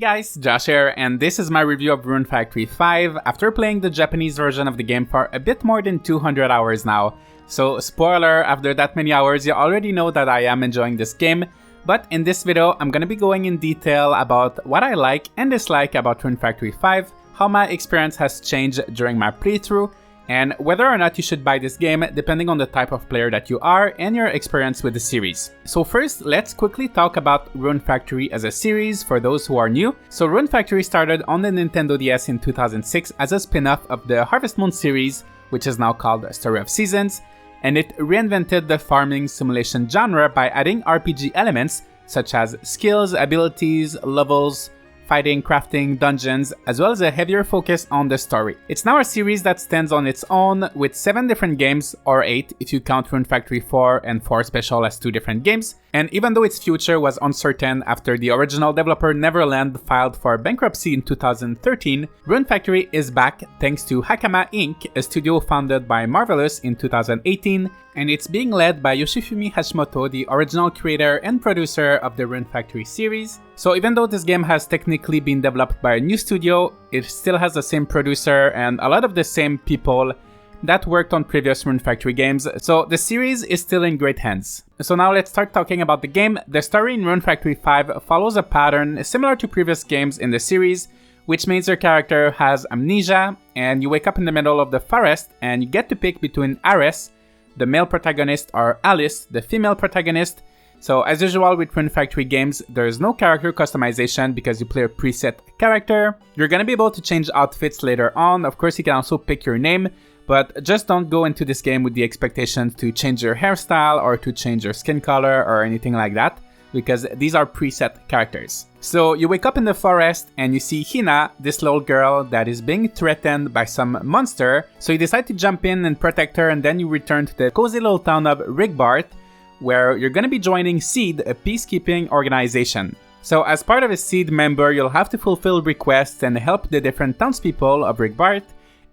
Hey guys, Josh here, and this is my review of Rune Factory 5 after playing the Japanese version of the game for a bit more than 200 hours now. So spoiler, after that many hours you already know that I am enjoying this game, but in this video I'm gonna be going in detail about what I like and dislike about Rune Factory 5, how my experience has changed during my playthrough, and whether or not you should buy this game depending on the type of player that you are and your experience with the series. So first, let's quickly talk about Rune Factory as a series for those who are new. So Rune Factory started on the Nintendo DS in 2006 as a spin-off of the Harvest Moon series, which is now called Story of Seasons, and it reinvented the farming simulation genre by adding RPG elements such as skills, abilities, levels, fighting, crafting, dungeons, as well as a heavier focus on the story. It's now a series that stands on its own with 7 different games, or 8 if you count Rune Factory 4 and 4 Special as 2 different games, and even though its future was uncertain after the original developer Neverland filed for bankruptcy in 2013, Rune Factory is back thanks to Hakama Inc., a studio founded by Marvelous in 2018, and it's being led by Yoshifumi Hashimoto, the original creator and producer of the Rune Factory series. So even though this game has technically been developed by a new studio, it still has the same producer and a lot of the same people that worked on previous Rune Factory games, so the series is still in great hands. So now let's start talking about the game. The story in Rune Factory 5 follows a pattern similar to previous games in the series, which means your character has amnesia, and you wake up in the middle of the forest and you get to pick between Ares, the male protagonist, or Alice, the female protagonist. So as usual with Rune Factory games, there is no character customization because you play a preset character. You're gonna be able to change outfits later on. Of course, you can also pick your name, but just don't go into this game with the expectation to change your hairstyle or to change your skin color or anything like that, because these are preset characters. So you wake up in the forest and you see Hina, this little girl that is being threatened by some monster. So you decide to jump in and protect her, and then you return to the cozy little town of Rigbart, where you're gonna be joining Seed, a peacekeeping organization. So as part of a Seed member, you'll have to fulfill requests and help the different townspeople of Rigbart,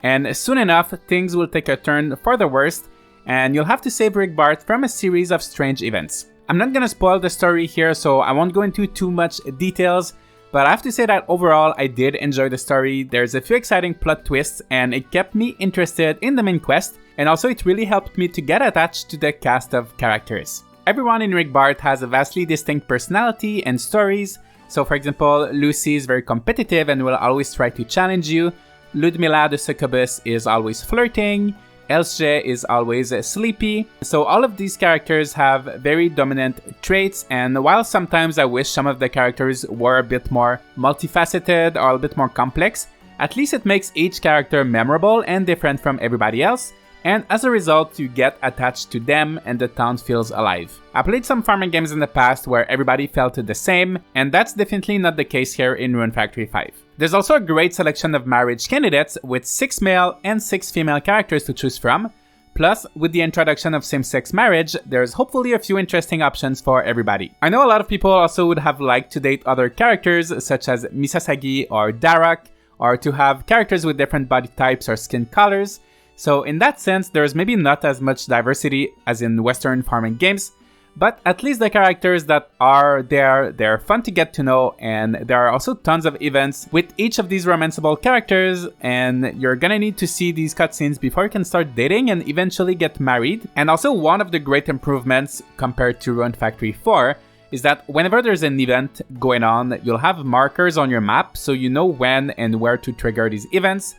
and soon enough, things will take a turn for the worst, and you'll have to save Rigbart from a series of strange events. I'm not gonna spoil the story here, so I won't go into too much details, but I have to say that overall I did enjoy the story. There's a few exciting plot twists, and it kept me interested in the main quest, and also it really helped me to get attached to the cast of characters. Everyone in Rigbart has a vastly distinct personality and stories. So for example, Lucy is very competitive and will always try to challenge you. Ludmila the succubus is always flirting. Elsje is always sleepy. So all of these characters have very dominant traits, and while sometimes I wish some of the characters were a bit more multifaceted or a bit more complex, at least it makes each character memorable and different from everybody else, and as a result you get attached to them and the town feels alive. I played some farming games in the past where everybody felt the same, and that's definitely not the case here in Rune Factory 5. There's also a great selection of marriage candidates with 6 male and 6 female characters to choose from. Plus, with the introduction of same-sex marriage, there's hopefully a few interesting options for everybody. I know a lot of people also would have liked to date other characters such as Misasagi or Darak, or to have characters with different body types or skin colors. So in that sense, there's maybe not as much diversity as in Western farming games, but at least the characters that are there, they're fun to get to know, and there are also tons of events with each of these romanceable characters, and you're gonna need to see these cutscenes before you can start dating and eventually get married. And also one of the great improvements compared to Rune Factory 4 is that whenever there's an event going on, you'll have markers on your map so you know when and where to trigger these events.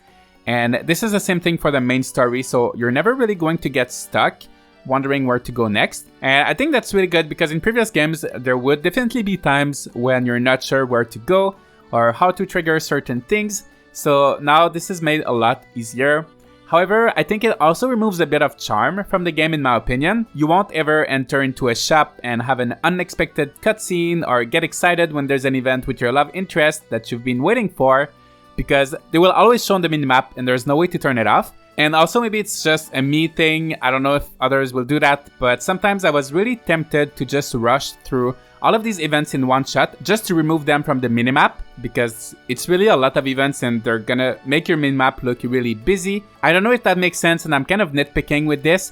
And this is the same thing for the main story, so you're never really going to get stuck wondering where to go next. And I think that's really good because in previous games there would definitely be times when you're not sure where to go or how to trigger certain things, so now this is made a lot easier. However, I think it also removes a bit of charm from the game in my opinion. You won't ever enter into a shop and have an unexpected cutscene or get excited when there's an event with your love interest that you've been waiting for, because they will always show on the minimap and there's no way to turn it off. And also maybe it's just a me thing, I don't know if others will do that, but sometimes I was really tempted to just rush through all of these events in one shot just to remove them from the minimap, because it's really a lot of events and they're gonna make your minimap look really busy. I don't know if that makes sense, and I'm kind of nitpicking with this,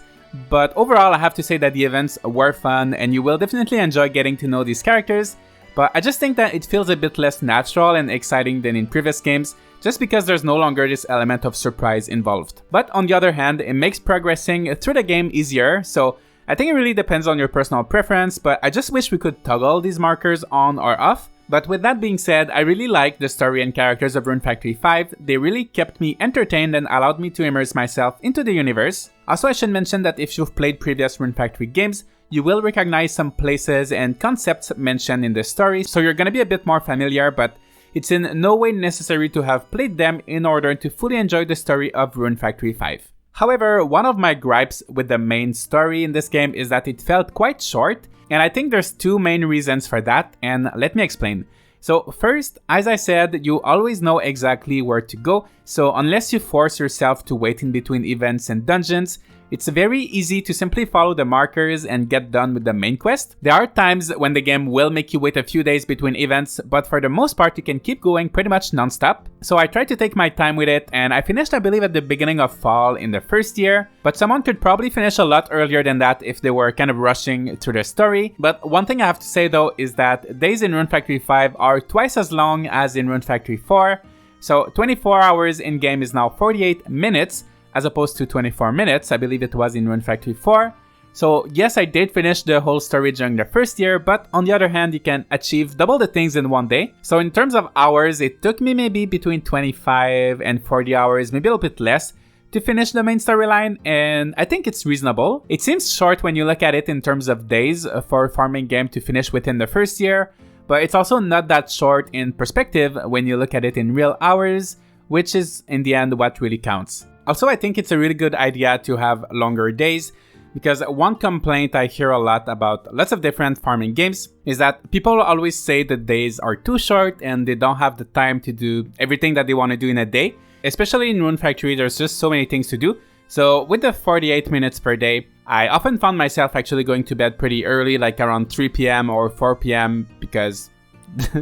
but overall I have to say that the events were fun and you will definitely enjoy getting to know these characters. but I just think that it feels a bit less natural and exciting than in previous games, just because there's no longer this element of surprise involved. But on the other hand, it makes progressing through the game easier, so I think it really depends on your personal preference, but I just wish we could toggle these markers on or off. But with that being said, I really like the story and characters of Rune Factory 5. They really kept me entertained and allowed me to immerse myself into the universe. Also, I should mention that if you've played previous Rune Factory games, you will recognize some places and concepts mentioned in the story, so you're gonna be a bit more familiar, but it's in no way necessary to have played them in order to fully enjoy the story of Rune Factory 5. However, one of my gripes with the main story in this game is that it felt quite short, and I think there's two main reasons for that, and let me explain. So first, as I said, you always know exactly where to go, so unless you force yourself to wait in between events and dungeons, it's very easy to simply follow the markers and get done with the main quest. There are times when the game will make you wait a few days between events, but for the most part you can keep going pretty much non-stop. So I tried to take my time with it, and I finished I believe at the beginning of fall in the first year, but someone could probably finish a lot earlier than that if they were kind of rushing through the story. But one thing I have to say though is that days in Rune Factory 5 are twice as long as in Rune Factory 4, so 24 hours in game is now 48 minutes, as opposed to 24 minutes, I believe it was in Rune Factory 4. So yes, I did finish the whole story during the first year, but on the other hand, you can achieve double the things in one day. So in terms of hours, it took me maybe between 25 and 40 hours, maybe a little bit less, to finish the main storyline, and I think it's reasonable. It seems short when you look at it in terms of days for a farming game to finish within the first year, but it's also not that short in perspective when you look at it in real hours, which is in the end what really counts. Also, I think it's a really good idea to have longer days, because one complaint I hear a lot about lots of different farming games is that people always say the days are too short and they don't have the time to do everything that they want to do in a day. Especially in Rune Factory, there's just so many things to do. So with the 48 minutes per day, I often found myself actually going to bed pretty early, like around 3 p.m. or 4 p.m. because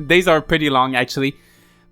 days are pretty long actually.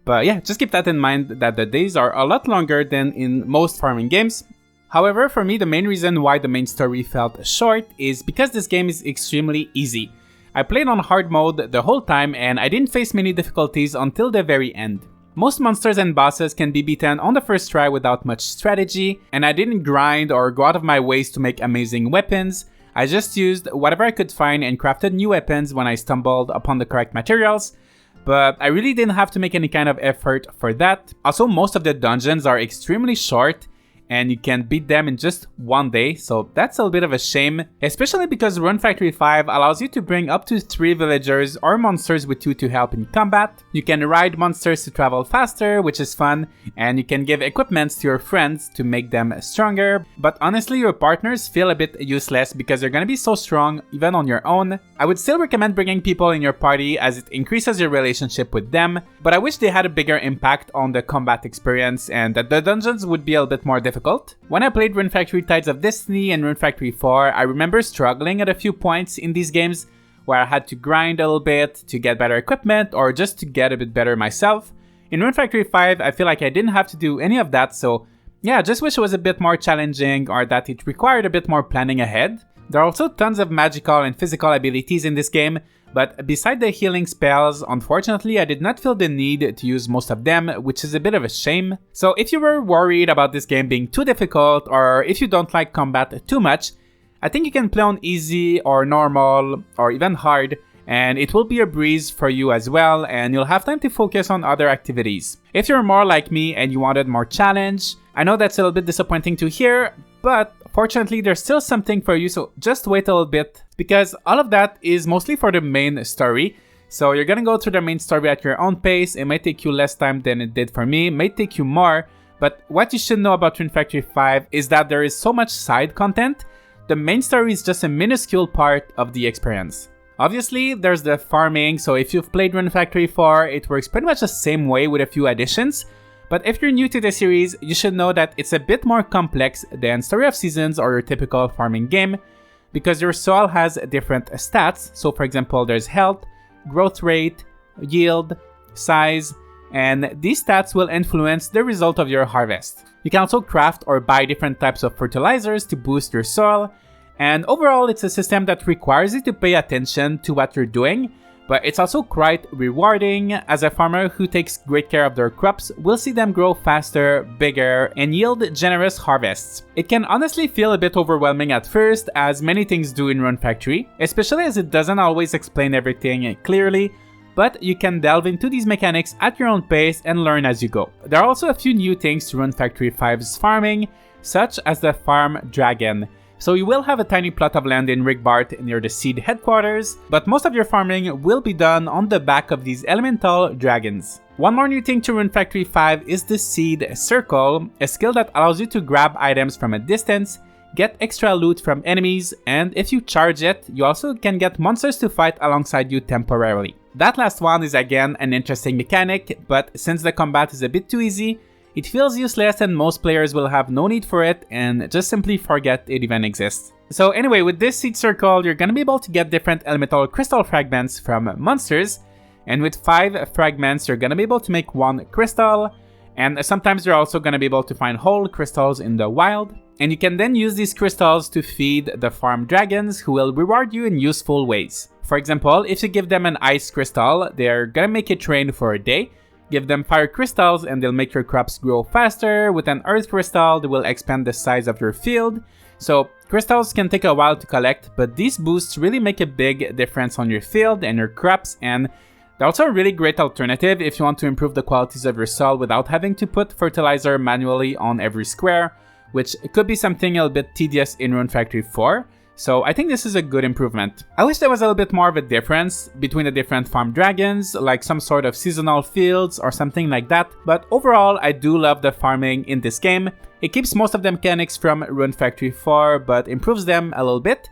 But yeah, just keep that in mind that the days are a lot longer than in most farming games. However, for me, the main reason why the main story felt short is because this game is extremely easy. I played on hard mode the whole time and I didn't face many difficulties until the very end. Most monsters and bosses can be beaten on the first try without much strategy, and I didn't grind or go out of my ways to make amazing weapons. I just used whatever I could find and crafted new weapons when I stumbled upon the correct materials. But I really didn't have to make any kind of effort for that. Also, most of the dungeons are extremely short and you can beat them in just one day, so that's a bit of a shame, especially because Rune Factory 5 allows you to bring up to 3 villagers or monsters with you to help in combat. You can ride monsters to travel faster, which is fun, and you can give equipments to your friends to make them stronger, but honestly your partners feel a bit useless because they're gonna be so strong even on your own. I would still recommend bringing people in your party as it increases your relationship with them, but I wish they had a bigger impact on the combat experience and that the dungeons would be a bit more difficult. When I played Rune Factory Tides of Destiny and Rune Factory 4, I remember struggling at a few points in these games where I had to grind a little bit to get better equipment or just to get a bit better myself. In Rune Factory 5, I feel like I didn't have to do any of that, so yeah, I just wish it was a bit more challenging or that it required a bit more planning ahead. There are also tons of magical and physical abilities in this game, but beside the healing spells, unfortunately I did not feel the need to use most of them, which is a bit of a shame. So if you were worried about this game being too difficult, or if you don't like combat too much, I think you can play on easy or normal or even hard, and it will be a breeze for you as well, and you'll have time to focus on other activities. If you're more like me and you wanted more challenge, I know that's a little bit disappointing to hear, but fortunately there's still something for you, so just wait a little bit, because all of that is mostly for the main story. So you're gonna go through the main story at your own pace. It might take you less time than it did for me, it might take you more, but what you should know about Rune Factory 5 is that there is so much side content. The main story is just a minuscule part of the experience. Obviously, there's the farming, so if you've played Rune Factory 4, it works pretty much the same way with a few additions. But if you're new to the series, you should know that it's a bit more complex than Story of Seasons or your typical farming game, because your soil has different stats. So for example, there's health, growth rate, yield, size, and these stats will influence the result of your harvest. You can also craft or buy different types of fertilizers to boost your soil, and overall it's a system that requires you to pay attention to what you're doing, but it's also quite rewarding, as a farmer who takes great care of their crops will see them grow faster, bigger, and yield generous harvests. It can honestly feel a bit overwhelming at first, as many things do in Rune Factory, especially as it doesn't always explain everything clearly, but you can delve into these mechanics at your own pace and learn as you go. There are also a few new things to Rune Factory 5's farming, such as the Farm Dragon. So you will have a tiny plot of land in Rigbart near the seed headquarters, but most of your farming will be done on the back of these elemental dragons. One more new thing to Rune Factory 5 is the Seed Circle, a skill that allows you to grab items from a distance, get extra loot from enemies, and if you charge it, you also can get monsters to fight alongside you temporarily. That last one is again an interesting mechanic, but since the combat is a bit too easy, it feels useless and most players will have no need for it and just simply forget it even exists. So anyway, with this Seed Circle, you're gonna be able to get different elemental crystal fragments from monsters, and with 5 fragments, you're gonna be able to make 1 crystal, and sometimes you're also gonna be able to find whole crystals in the wild, and you can then use these crystals to feed the farm dragons, who will reward you in useful ways. For example, if you give them an ice crystal, they're gonna make it rain for a day. Give them fire crystals and they'll make your crops grow faster. With an earth crystal, they will expand the size of your field. So crystals can take a while to collect, but these boosts really make a big difference on your field and your crops, and they're also a really great alternative if you want to improve the qualities of your soil without having to put fertilizer manually on every square, which could be something a little bit tedious in Rune Factory 4. So I think this is a good improvement. I wish there was a little bit more of a difference between the different farm dragons, like some sort of seasonal fields or something like that, but overall I do love the farming in this game. It keeps most of the mechanics from Rune Factory 4, but improves them a little bit.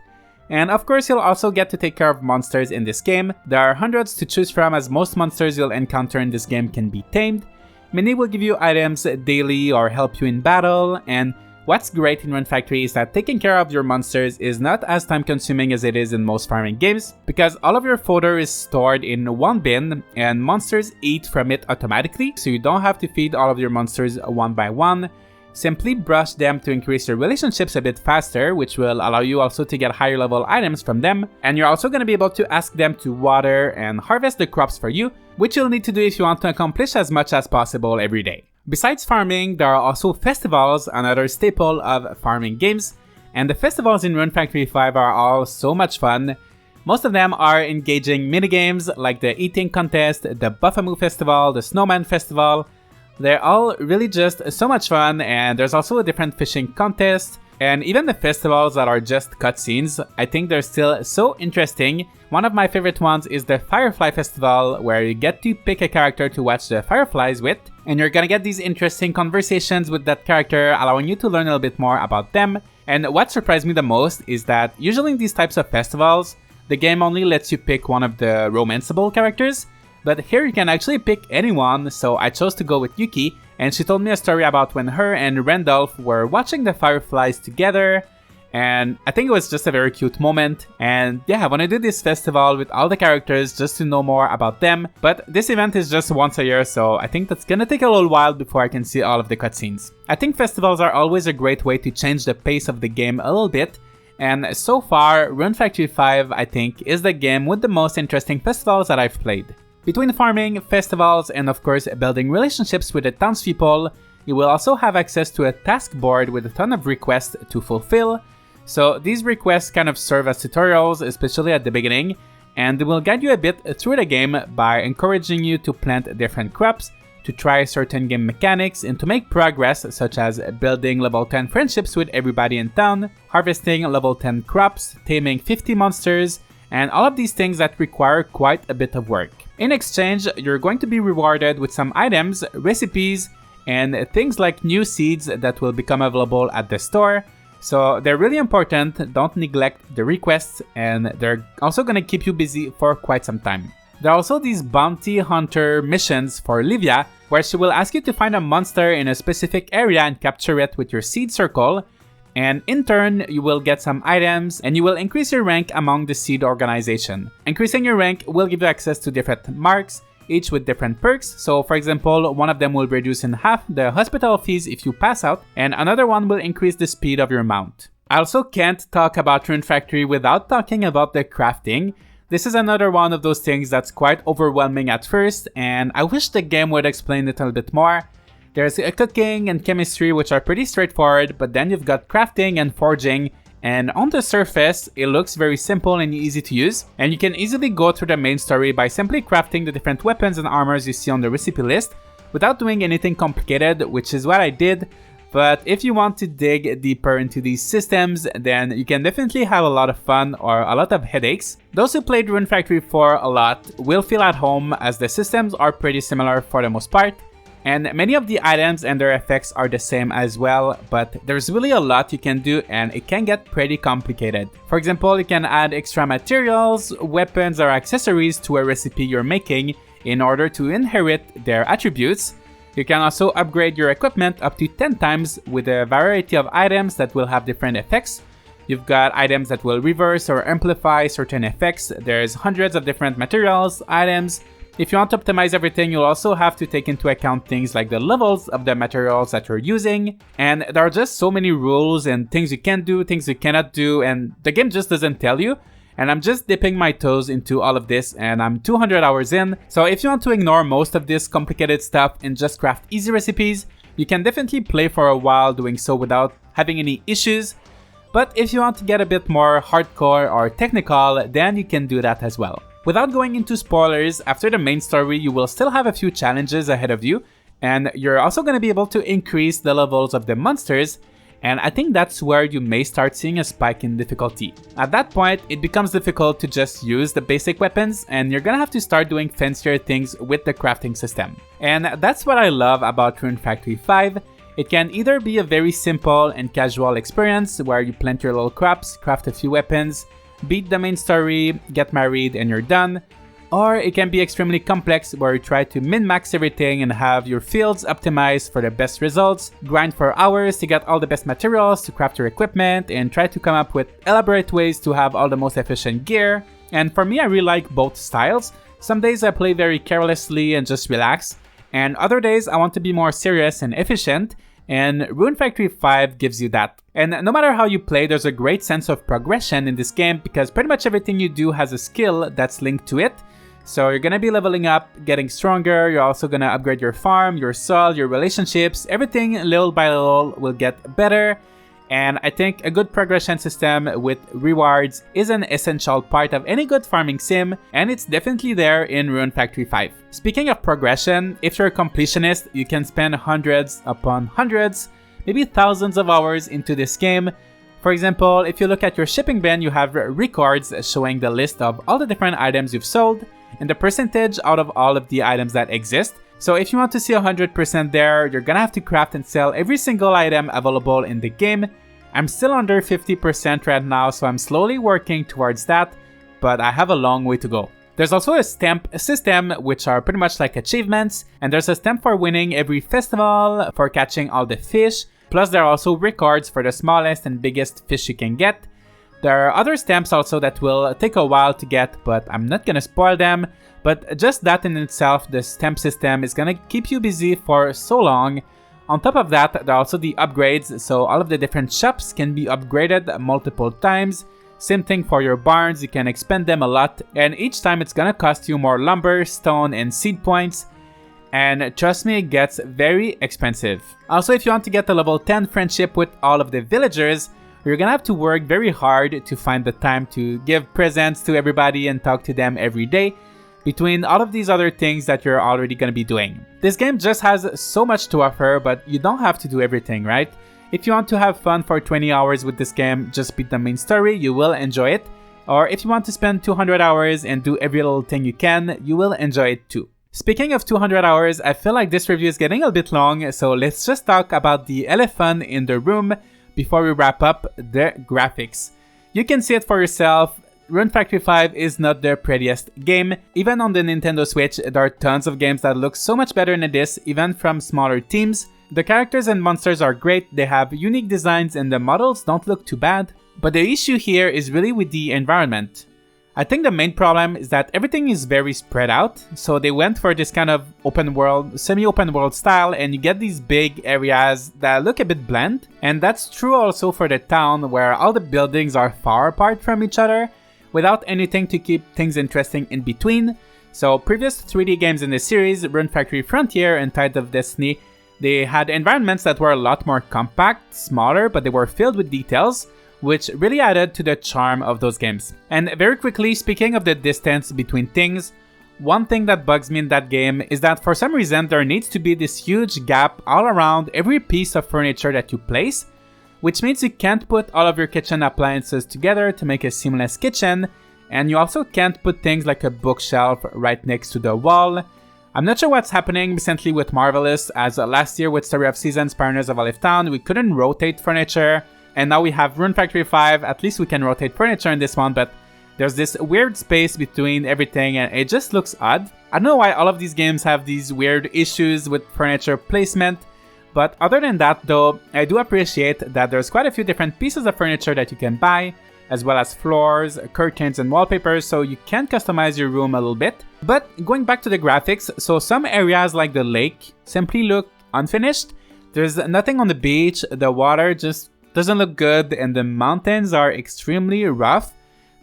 And of course you'll also get to take care of monsters in this game. There are hundreds to choose from, as most monsters you'll encounter in this game can be tamed. Many will give you items daily or help you in battle, and what's great in Rune Factory is that taking care of your monsters is not as time consuming as it is in most farming games, because all of your fodder is stored in one bin and monsters eat from it automatically, so you don't have to feed all of your monsters one by one. Simply brush them to increase your relationships a bit faster, which will allow you also to get higher level items from them, and you're also going to be able to ask them to water and harvest the crops for you, which you'll need to do if you want to accomplish as much as possible every day. Besides farming, there are also festivals, another staple of farming games, and the festivals in Rune Factory 5 are all so much fun. Most of them are engaging minigames like the eating contest, the Buffamoo Festival, the Snowman Festival. They're all really just so much fun, and there's also a different fishing contest, and even the festivals that are just cutscenes, I think they're still so interesting. One of my favorite ones is the Firefly Festival, where you get to pick a character to watch the fireflies with, and you're gonna get these interesting conversations with that character, allowing you to learn a little bit more about them. And what surprised me the most is that usually in these types of festivals, the game only lets you pick one of the romanceable characters, but here you can actually pick anyone, so I chose to go with Yuki, and she told me a story about when her and Randolph were watching the fireflies together, and I think it was just a very cute moment. And yeah, I want to do this festival with all the characters just to know more about them, but this event is just once a year, so I think that's gonna take a little while before I can see all of the cutscenes. I think festivals are always a great way to change the pace of the game a little bit, and so far, Rune Factory 5, I think, is the game with the most interesting festivals that I've played. Between farming, festivals, and of course building relationships with the townspeople, you will also have access to a task board with a ton of requests to fulfill. So these requests kind of serve as tutorials, especially at the beginning, and they will guide you a bit through the game by encouraging you to plant different crops, to try certain game mechanics, and to make progress, such as building level 10 friendships with everybody in town, harvesting level 10 crops, taming 50 monsters, and all of these things that require quite a bit of work. In exchange, you're going to be rewarded with some items, recipes, and things like new seeds that will become available at the store. So they're really important, don't neglect the requests, and they're also going to keep you busy for quite some time. There are also these bounty hunter missions for Livia, where she will ask you to find a monster in a specific area and capture it with your seed circle, and in turn, you will get some items and you will increase your rank among the seed organization. Increasing your rank will give you access to different marks, each with different perks. So for example, one of them will reduce in half the hospital fees if you pass out, and another one will increase the speed of your mount. I also can't talk about Rune Factory without talking about the crafting. This is another one of those things that's quite overwhelming at first, and I wish the game would explain it a little bit more. There's cooking and chemistry, which are pretty straightforward, but then you've got crafting and forging, and on the surface, it looks very simple and easy to use, and you can easily go through the main story by simply crafting the different weapons and armors you see on the recipe list without doing anything complicated, which is what I did. But if you want to dig deeper into these systems, then you can definitely have a lot of fun or a lot of headaches. Those who played Rune Factory 4 a lot will feel at home, as the systems are pretty similar for the most part, and many of the items and their effects are the same as well, but there's really a lot you can do and it can get pretty complicated. For example, you can add extra materials, weapons or accessories to a recipe you're making in order to inherit their attributes. You can also upgrade your equipment up to 10 times with a variety of items that will have different effects. You've got items that will reverse or amplify certain effects. There's hundreds of different materials, items. If you want to optimize everything, you'll also have to take into account things like the levels of the materials that you're using. And there are just so many rules and things you can do, things you cannot do, and the game just doesn't tell you. And I'm just dipping my toes into all of this, and I'm 200 hours in. So if you want to ignore most of this complicated stuff and just craft easy recipes, you can definitely play for a while doing so without having any issues. But if you want to get a bit more hardcore or technical, then you can do that as well. Without going into spoilers, after the main story, you will still have a few challenges ahead of you, and you're also going to be able to increase the levels of the monsters, and I think that's where you may start seeing a spike in difficulty. At that point, it becomes difficult to just use the basic weapons, and you're gonna have to start doing fancier things with the crafting system. And that's what I love about Rune Factory 5. It can either be a very simple and casual experience where you plant your little crops, craft a few weapons, beat the main story, get married, and you're done. Or it can be extremely complex where you try to min-max everything and have your fields optimized for the best results, grind for hours to get all the best materials to craft your equipment, and try to come up with elaborate ways to have all the most efficient gear. And for me, I really like both styles. Some days I play very carelessly and just relax, and other days I want to be more serious and efficient, and Rune Factory 5 gives you that. And no matter how you play, there's a great sense of progression in this game because pretty much everything you do has a skill that's linked to it. So you're gonna be leveling up, getting stronger, you're also gonna upgrade your farm, your soil, your relationships, everything little by little will get better. And I think a good progression system with rewards is an essential part of any good farming sim, and it's definitely there in Rune Factory 5. Speaking of progression, if you're a completionist, you can spend hundreds upon hundreds, maybe thousands of hours into this game. For example, if you look at your shipping bin, you have records showing the list of all the different items you've sold and the percentage out of all of the items that exist. So if you want to see 100% there, you're gonna have to craft and sell every single item available in the game. I'm still under 50% right now, so I'm slowly working towards that, but I have a long way to go. There's also a stamp system, which are pretty much like achievements, and there's a stamp for winning every festival, for catching all the fish, plus there are also records for the smallest and biggest fish you can get. There are other stamps also that will take a while to get, but I'm not gonna spoil them. But just that in itself, the stamp system is gonna keep you busy for so long. On top of that, there are also the upgrades, so all of the different shops can be upgraded multiple times. Same thing for your barns, you can expand them a lot, and each time it's gonna cost you more lumber, stone, and seed points. And trust me, it gets very expensive. Also, if you want to get a level 10 friendship with all of the villagers, you're gonna have to work very hard to find the time to give presents to everybody and talk to them every day, between all of these other things that you're already gonna be doing. This game just has so much to offer, but you don't have to do everything, right? If you want to have fun for 20 hours with this game, just beat the main story, you will enjoy it. Or if you want to spend 200 hours and do every little thing you can, you will enjoy it too. Speaking of 200 hours, I feel like this review is getting a bit long, so let's just talk about the elephant in the room before we wrap up, the graphics. You can see it for yourself. Rune Factory 5 is not the prettiest game. Even on the Nintendo Switch, there are tons of games that look so much better than this, even from smaller teams. The characters and monsters are great, they have unique designs and the models don't look too bad. But the issue here is really with the environment. I think the main problem is that everything is very spread out, so they went for this kind of open world, semi-open world style, and you get these big areas that look a bit bland. And that's true also for the town, where all the buildings are far apart from each other, without anything to keep things interesting in between. So previous 3D games in the series, Rune Factory Frontier and Tide of Destiny, they had environments that were a lot more compact, smaller, but they were filled with details, which really added to the charm of those games. And very quickly, speaking of the distance between things, one thing that bugs me in that game is that for some reason there needs to be this huge gap all around every piece of furniture that you place, which means you can't put all of your kitchen appliances together to make a seamless kitchen, and you also can't put things like a bookshelf right next to the wall. I'm not sure what's happening recently with Marvelous, as last year with Story of Seasons, Pioneers of Olive Town, we couldn't rotate furniture, and now we have Rune Factory 5, at least we can rotate furniture in this one, but there's this weird space between everything and it just looks odd. I don't know why all of these games have these weird issues with furniture placement, but other than that though, I do appreciate that there's quite a few different pieces of furniture that you can buy, as well as floors, curtains, and wallpapers, so you can customize your room a little bit. But going back to the graphics, so some areas like the lake simply look unfinished. There's nothing on the beach, the water just doesn't look good, and the mountains are extremely rough.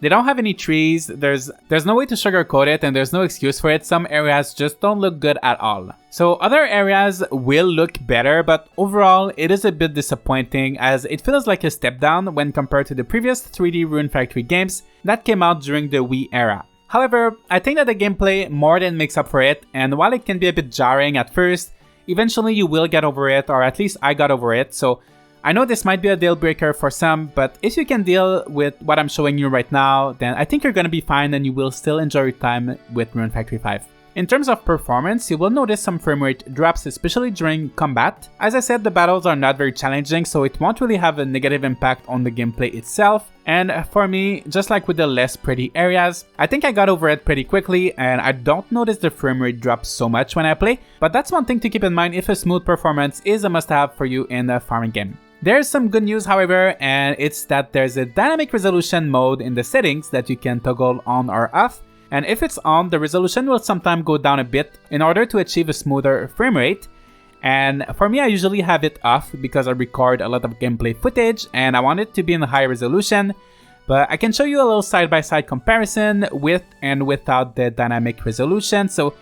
They don't have any trees, there's no way to sugarcoat it, and there's no excuse for it. Some areas just don't look good at all. So other areas will look better, but overall it is a bit disappointing as it feels like a step down when compared to the previous 3D Rune Factory games that came out during the Wii era. However, I think that the gameplay more than makes up for it, and while it can be a bit jarring at first, eventually you will get over it, or at least I got over it. So I know this might be a deal breaker for some, but if you can deal with what I'm showing you right now, then I think you're gonna be fine and you will still enjoy your time with Rune Factory 5. In terms of performance, you will notice some frame rate drops, especially during combat. As I said, the battles are not very challenging, so it won't really have a negative impact on the gameplay itself. And for me, just like with the less pretty areas, I think I got over it pretty quickly and I don't notice the frame rate drop so much when I play, but that's one thing to keep in mind if a smooth performance is a must-have for you in a farming game. There's some good news, however, and it's that there's a dynamic resolution mode in the settings that you can toggle on or off, and if it's on, the resolution will sometimes go down a bit in order to achieve a smoother frame rate. And for me, I usually have it off because I record a lot of gameplay footage and I want it to be in high resolution, but I can show you a little side-by-side comparison with and without the dynamic resolution, so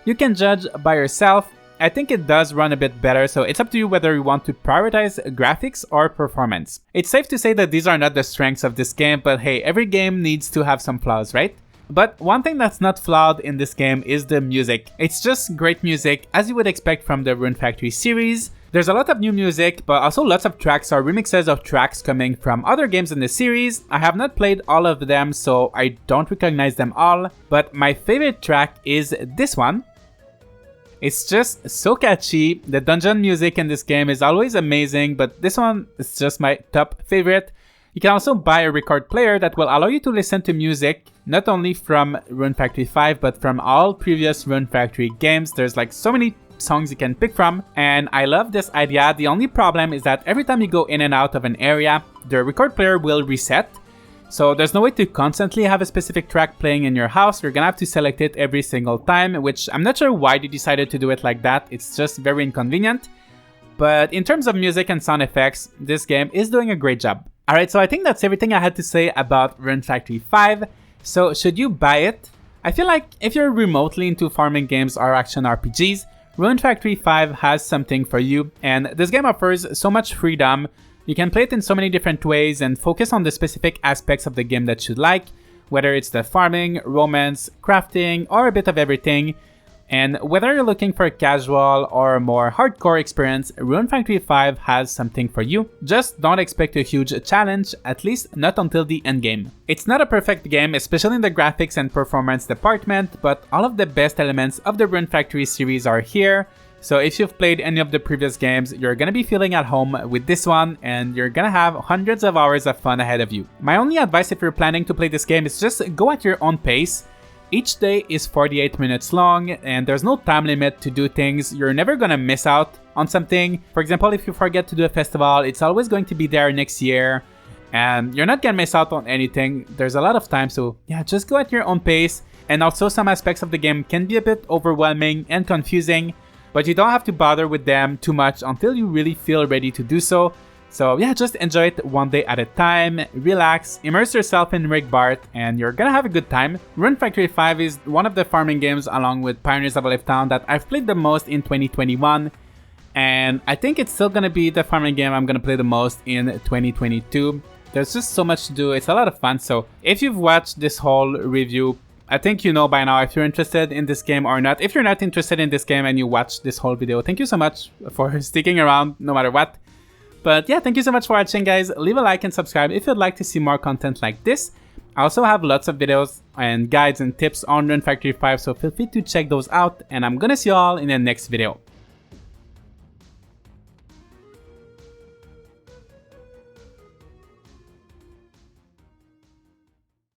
you can judge by yourself. I think it does run a bit better, so it's up to you whether you want to prioritize graphics or performance. It's safe to say that these are not the strengths of this game, but hey, every game needs to have some flaws, right? But one thing that's not flawed in this game is the music. It's just great music, as you would expect from the Rune Factory series. There's a lot of new music, but also lots of tracks or remixes of tracks coming from other games in the series. I have not played all of them, so I don't recognize them all, but my favorite track is this one. It's just so catchy. The dungeon music in this game is always amazing, but this one is just my top favorite. You can also buy a record player that will allow you to listen to music, not only from Rune Factory 5, but from all previous Rune Factory games. There's like so many songs you can pick from, and I love this idea. The only problem is that every time you go in and out of an area, the record player will reset. So there's no way to constantly have a specific track playing in your house. You're gonna have to select it every single time, which I'm not sure why they decided to do it like that. It's just very inconvenient. But in terms of music and sound effects, this game is doing a great job. Alright, so I think that's everything I had to say about Rune Factory 5. So should you buy it? I feel like if you're remotely into farming games or action RPGs, Rune Factory 5 has something for you, and this game offers so much freedom. You can play it in so many different ways and focus on the specific aspects of the game that you like, whether it's the farming, romance, crafting, or a bit of everything. And whether you're looking for a casual or a more hardcore experience, Rune Factory 5 has something for you. Just don't expect a huge challenge, at least not until the endgame. It's not a perfect game, especially in the graphics and performance department, but all of the best elements of the Rune Factory series are here. So if you've played any of the previous games, you're gonna be feeling at home with this one, and you're gonna have hundreds of hours of fun ahead of you. My only advice if you're planning to play this game is just go at your own pace. Each day is 48 minutes long, and there's no time limit to do things. You're never gonna miss out on something. For example, if you forget to do a festival, it's always going to be there next year, and you're not gonna miss out on anything. There's a lot of time, so yeah, just go at your own pace. And also some aspects of the game can be a bit overwhelming and confusing, but you don't have to bother with them too much until you really feel ready to do so. So yeah, just enjoy it one day at a time, relax, immerse yourself in Rick Bart, and you're gonna have a good time. Rune Factory 5 is one of the farming games along with Pioneers of a Live Town that I've played the most in 2021. And I think it's still gonna be the farming game I'm gonna play the most in 2022. There's just so much to do, it's a lot of fun. So if you've watched this whole review, I think you know by now if you're interested in this game or not. If you're not interested in this game and you watched this whole video, thank you so much for sticking around no matter what. But yeah, thank you so much for watching, guys. Leave a like and subscribe if you'd like to see more content like this. I also have lots of videos and guides and tips on Rune Factory 5, so feel free to check those out. And I'm gonna see you all in the next video.